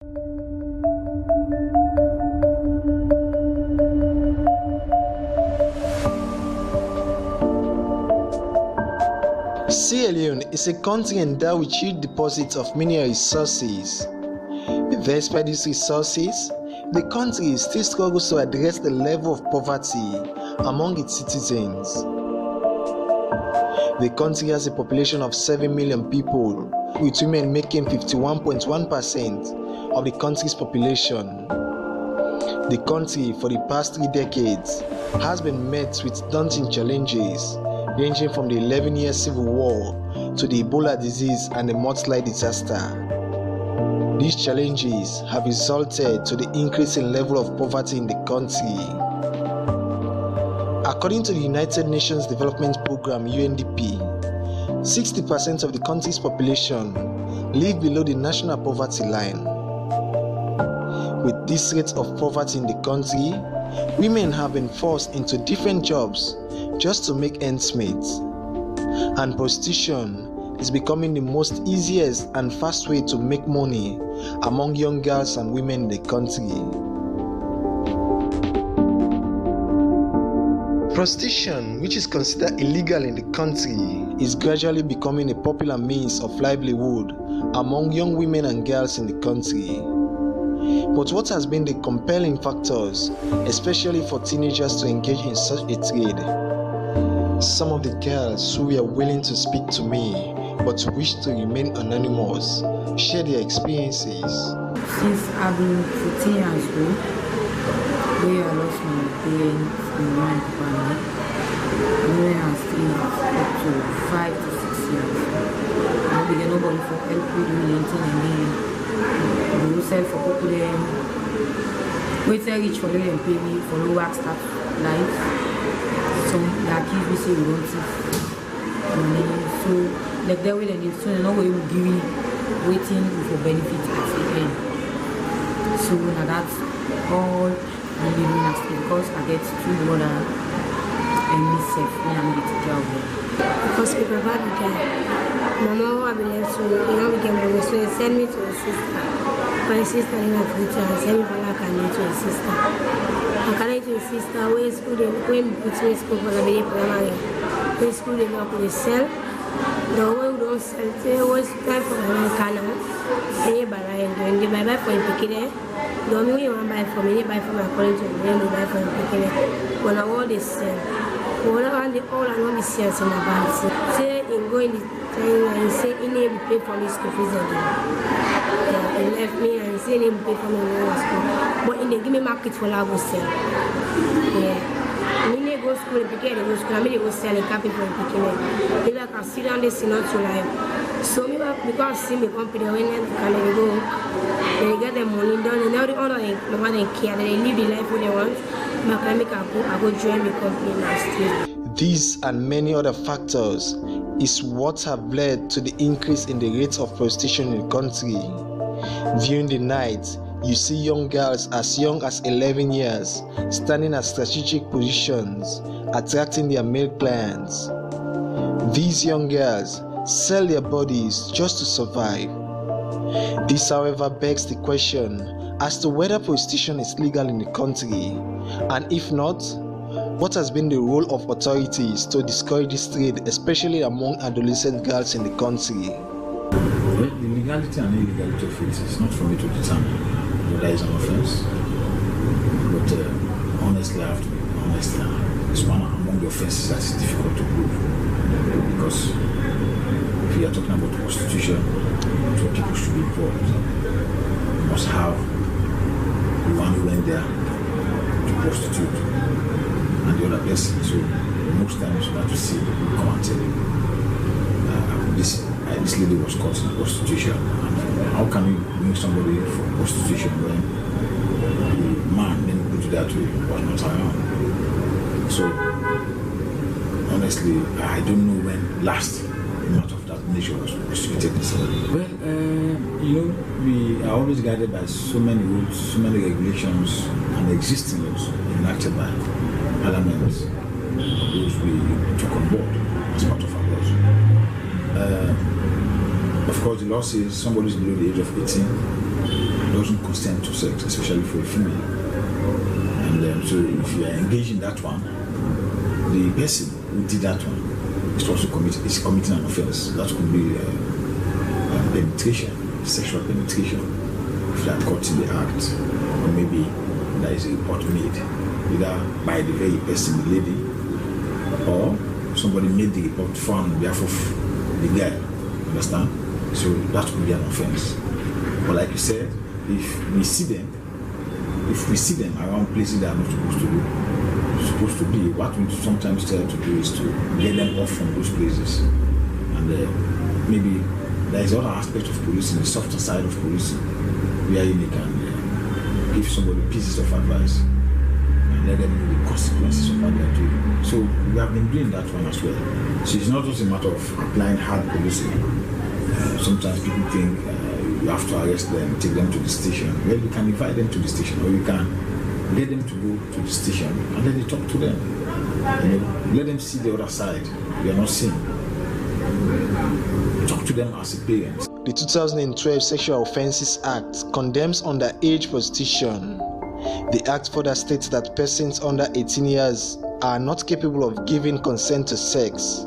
Leone is a country endowed with huge deposits of mineral resources. Despite these resources, the country still struggles to address the level of poverty among its citizens. The country has a population of 7 million people, with women making 51.1% of the country's population. The country, for the past 3 decades, has been met with daunting challenges, ranging from the 11-year civil war to the Ebola disease and the mudslide disaster. These challenges have resulted to the increasing level of poverty in the country. According to the United Nations Development Program (UNDP), 60% of the country's population live below the national poverty line. With this rate of poverty in the country, women have been forced into different jobs just to make ends meet, and prostitution is becoming the most easiest and fast way to make money among young girls and women in the country. Prostitution, which is considered illegal in the country, is gradually becoming a popular means of livelihood among young women and girls in the country. But what has been the compelling factors, especially for teenagers to engage in such a trade? Some of the girls who were willing to speak to me but wish to remain anonymous share their experiences. Since I've been 14 years old, where I lost my parents and my family, where I stayed up to 5 to 6 years. I began nobody for help with doing anything again. I will sell for people there. Wait till I reach for them and pay me for no work start life. Some that kids we say we don't see. So like that way they need so no way will give me waiting for benefit at the end. So now that's all I'm living as because I get 2 brothers and myself when I'm getting job. Because we provide the guy. Mama will be there so we can go so send me to a sister. My sister in my future and send me for like I need to a sister. I can to a sister where school they when put me school for the baby primary. When school they not they sell. The one who don't sell they always time for the canal. They buy and they buy for him picking. The only way you want buy for me, they buy for my college and then they buy for him picking. When I want they sell. When I want the all I want be sales in the bank. Say in going the time and say in able to pay for me school fees again. He left me and he said he pay for me school. But in they give me market for I go sell. Yeah. When they go school and pick they go school, I mean they go sell and copy for picking it. They like I sit down they see not to life. So me because I see me company when they go, they get their money done and now they all no one they care, they live the life what they want. I go join the company last year. These and many other factors is what have led to the increase in the rates of prostitution in the country. During the night, you see young girls as young as 11 years standing at strategic positions, attracting their male clients. These young girls sell their bodies just to survive. This, however, begs the question as to whether prostitution is legal in the country, and if not, what has been the role of authorities to discourage this trade, especially among adolescent girls in the country? Well, the legality and illegality of it is not for me to determine whether it's an offense, but honestly, I have to be honest. It's one among the offenses that is difficult to prove, because if we are talking about prostitution, so people should be involved. You must have the one who went there to prostitute and the other person. So most times you have to see people come and tell you this lady was caught in prostitution. And how can you bring somebody for prostitution when the man then put it that way was not around? So honestly, I don't know when last much of that nature was prostituted in somebody. Well, we are always guided by so many rules, so many regulations, and existing laws enacted by Parliament, which we took on board as part of our laws. Of course, the law says somebody is below the age of 18 doesn't consent to sex, especially for a female. And so if you are engaged in that one, the person who did that one is also committing an offense. That could be penetration, sexual penetration, if you are caught in the act, or maybe there is a report made, either by the very person, the lady, or somebody made the report for on behalf of the guy. Understand? So that could be an offense. But like you said, if we see them around places they are not supposed to be, what we sometimes try to do is to get them off from those places. And maybe there is other aspect of policing, the softer side of policing, where you can give somebody pieces of advice and let them know the consequences of what they are doing. So we have been doing that one as well. So it's not just a matter of applying hard policing. Sometimes people think you have to arrest them, take them to the station. Well, you can invite them to the station, or you can get them to go to the station and then you talk to them. Let them see the other side they are not seeing. Talk to them as a parent. The 2012 Sexual Offences Act condemns underage prostitution. The Act further states that persons under 18 years are not capable of giving consent to sex.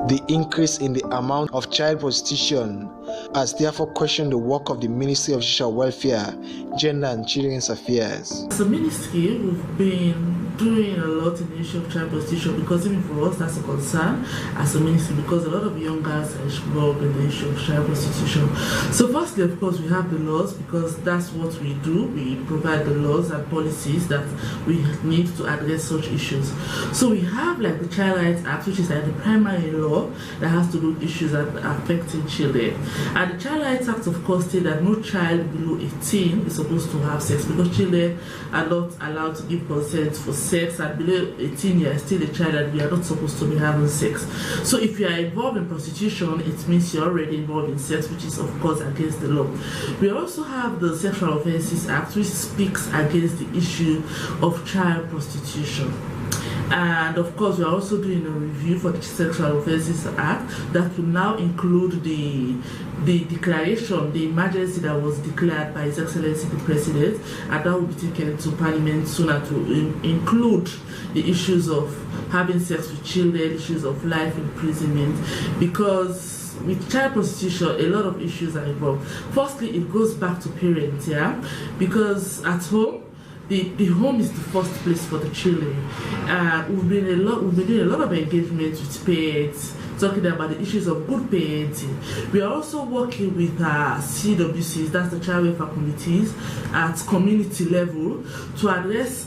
The increase in the amount of child prostitution has therefore questioned the work of the Ministry of Social Welfare, Gender and Children's Affairs. As a ministry, we've been doing a lot in the issue of child prostitution, because even for us that's a concern as a ministry, because a lot of young girls are involved in the issue of child prostitution. So firstly, of course, we have the laws, because that's what we do. We provide the laws and policies that we need to address such issues. So we have like the Child Rights Act, which is like the primary law that has to do with issues that are affecting children. And the Child Rights Act, of course, states that no child below 18 is supposed to have sex, because children are not allowed to give consent for sex, and below 18 years still a child, and we are not supposed to be having sex. So if you are involved in prostitution, it means you're already involved in sex, which is of course against the law. We also have the Sexual Offences Act, which speaks against the issue of child prostitution. And of course, we are also doing a review for the Sexual Offences Act that will now include the declaration, the emergency that was declared by His Excellency the President, and that will be taken to Parliament sooner to include the issues of having sex with children, issues of life imprisonment, because with child prostitution, a lot of issues are involved. Firstly, it goes back to parents, because at home, the home is the first place for the children. We've been doing a lot of engagement with parents, talking about the issues of good parenting. We are also working with CWCs, that's the child welfare committees, at community level to address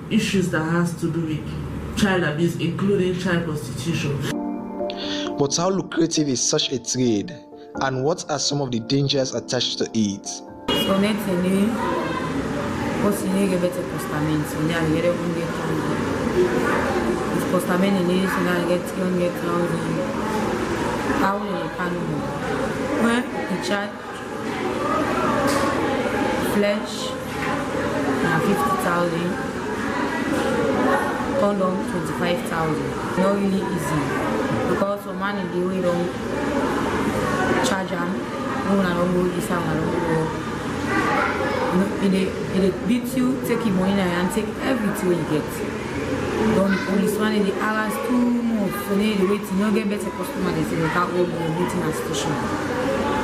issues that has to do with child abuse, including child prostitution. But how lucrative is such a trade, and what are some of the dangers attached to it? Posso negar better postamento, so now I get 100,000. If postamento is, so now I get 300,000. How will you pay more? Well, the charge, flesh, now 50,000. Condom 25,000. Not really easy, because for money they will don't charge them. No, I don't go this out, I don't go. It beats you, take your money and take everything you get. Don't the police one in the hours too much, so they wait, you don't get better customer, they say they can't hold you waiting at station.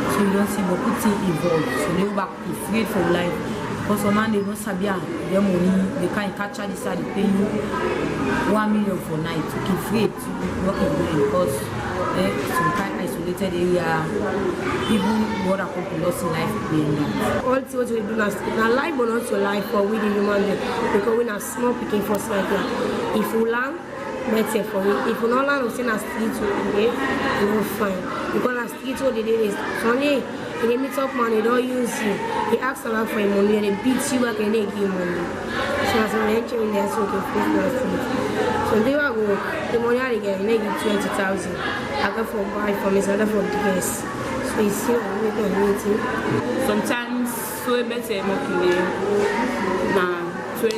So you don't see but put it involved. So they go back to afraid for life. Because some man they don't sabi their money, they can't catch this side, they pay you 1 million for night. You keep afraid to work in doing, because some kind of isolated area, even what are people lost in life playing that. All what we do now, life but not your life for we the human being, because we are small picking for like that. If we learn, better for we. If we not learn, we say na street we will fine. Because na street what they do is only they meet up man, they don't use you. They ask a lot for your money and they beat you back and they give you money. So as an entry in there, so they face the street. So they will go, the money they get, they give 20,000. I go for buy for me, so I go for dress. So you see what we can do. Sometimes so better mokile na 20.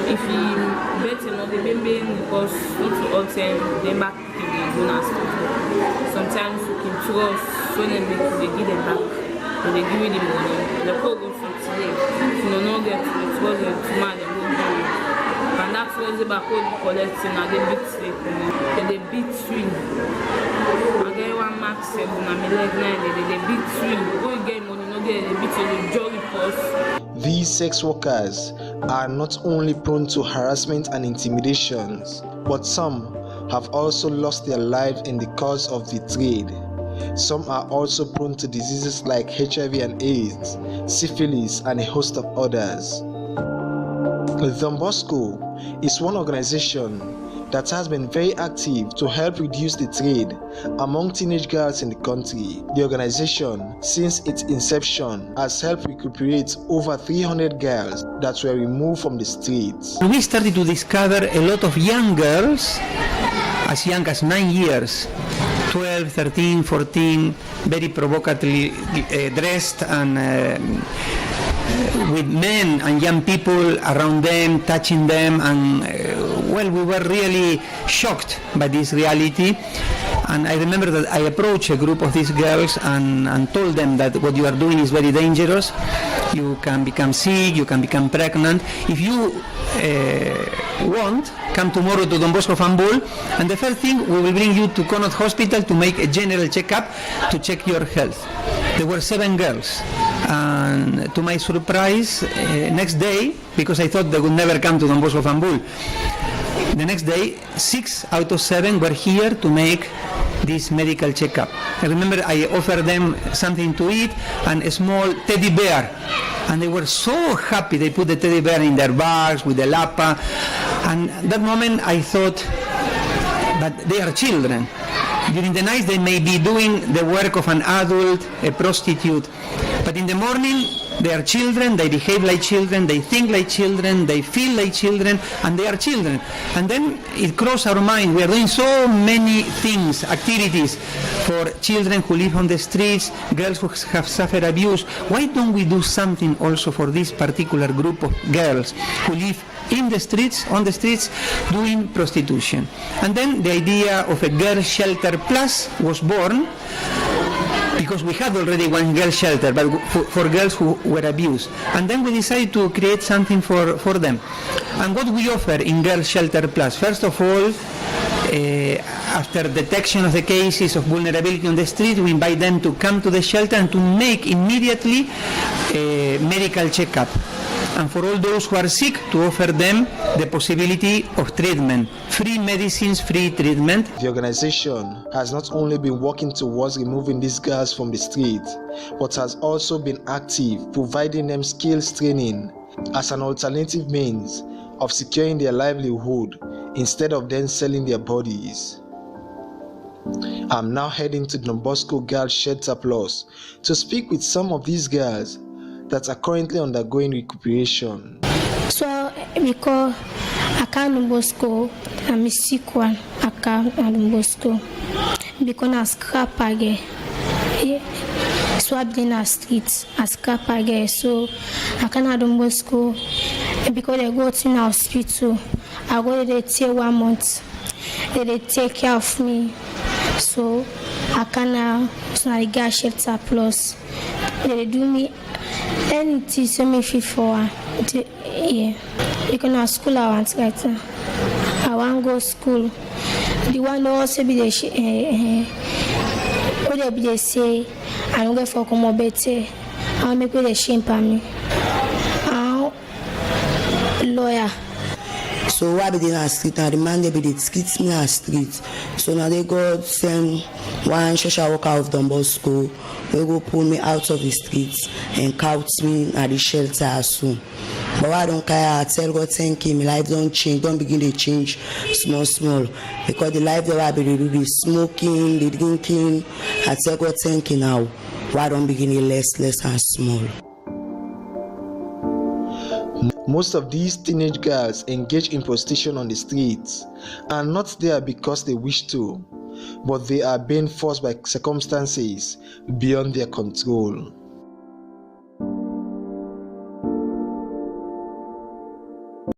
If you better not the baby, because it's all time they back in the bonus. Sometimes you can trust when they give them back. So they give you the money. The code goes from today. If you don't get to it, go to tomorrow, they go give you. And that's where the back code collecting and they beat sleep. And they beat swing. I get one max 7 and my leg 9. They beat swing. Go get money, no get they beat you, they jolly pause. These sex workers are not only prone to harassment and intimidations, but some have also lost their lives in the course of the trade. Some are also prone to diseases like HIV and AIDS, syphilis, and a host of others. Don Bosco is one organization that has been very active to help reduce the trade among teenage girls in the country. The organization, since its inception, has helped recuperate over 300 girls that were removed from the streets. We started to discover a lot of young girls, as young as 9 years, 12, 13, 14, very provocatively dressed and with men and young people around them, touching them, and well, we were really shocked by this reality. And I remember that I approached a group of these girls and told them that what you are doing is very dangerous. You can become sick, you can become pregnant. If you want, come tomorrow to Don Bosco Fan Bull, and the first thing, we will bring you to Connaught Hospital to make a general checkup to check your health. There were 7 girls, and to my surprise, next day, because I thought they would never come to Don Bosco Fan Bull, the next day, 6 out of 7 were here to make this medical checkup. I remember I offered them something to eat and a small teddy bear, and they were so happy. They put the teddy bear in their bags with the lapa, and at that moment I thought, but they are children. During the night they may be doing the work of an adult, a prostitute, but in the morning they are children, they behave like children, they think like children, they feel like children, and they are children. And then it crossed our mind, we are doing so many things, activities for children who live on the streets, girls who have suffered abuse. Why don't we do something also for this particular group of girls who live in the streets, on the streets, doing prostitution? And then the idea of a girl shelter plus was born, because we had already one girl shelter, but for girls who were abused. And then we decided to create something for them. And what we offer in Girl Shelter Plus, first of all, after detection of the cases of vulnerability on the street, we invite them to come to the shelter and to make immediately a medical checkup. And for all those who are sick, to offer them the possibility of treatment, free medicines, free treatment. The organization has not only been working towards removing these girls from the streets, but has also been active, providing them skills training as an alternative means of securing their livelihood instead of them selling their bodies. I'm now heading to Don Bosco Girls Shelter Plus to speak with some of these girls that are currently undergoing recuperation. So, because I can't Don Bosco, I'm a sick one. I can't Don Bosco because I scrap again. So I've been in the streets, I scrap again. So I can't Don Bosco because they go to the hospital. I go there till 1 month. They take care of me. So I can't. So I get Shelter Plus. They do me. Anything so me fit for yeah. Because now school I want right now. I want to go school. The one who also be the what they be they say I don't go for come better. I make the shame for me. Lawyer. So why be they in the street and the man they be the skits me in the street. So now they go send one social worker of Don Bosco. They go pull me out of the streets and couch me at the shelter soon. But I don't care, I tell God thank you, my life don't change, don't begin to change small. Because the life that I be the smoking, the drinking, I tell God thank you now. Why don't begin to less and small. Most of these teenage girls engage in prostitution on the streets are not there because they wish to, but they are being forced by circumstances beyond their control.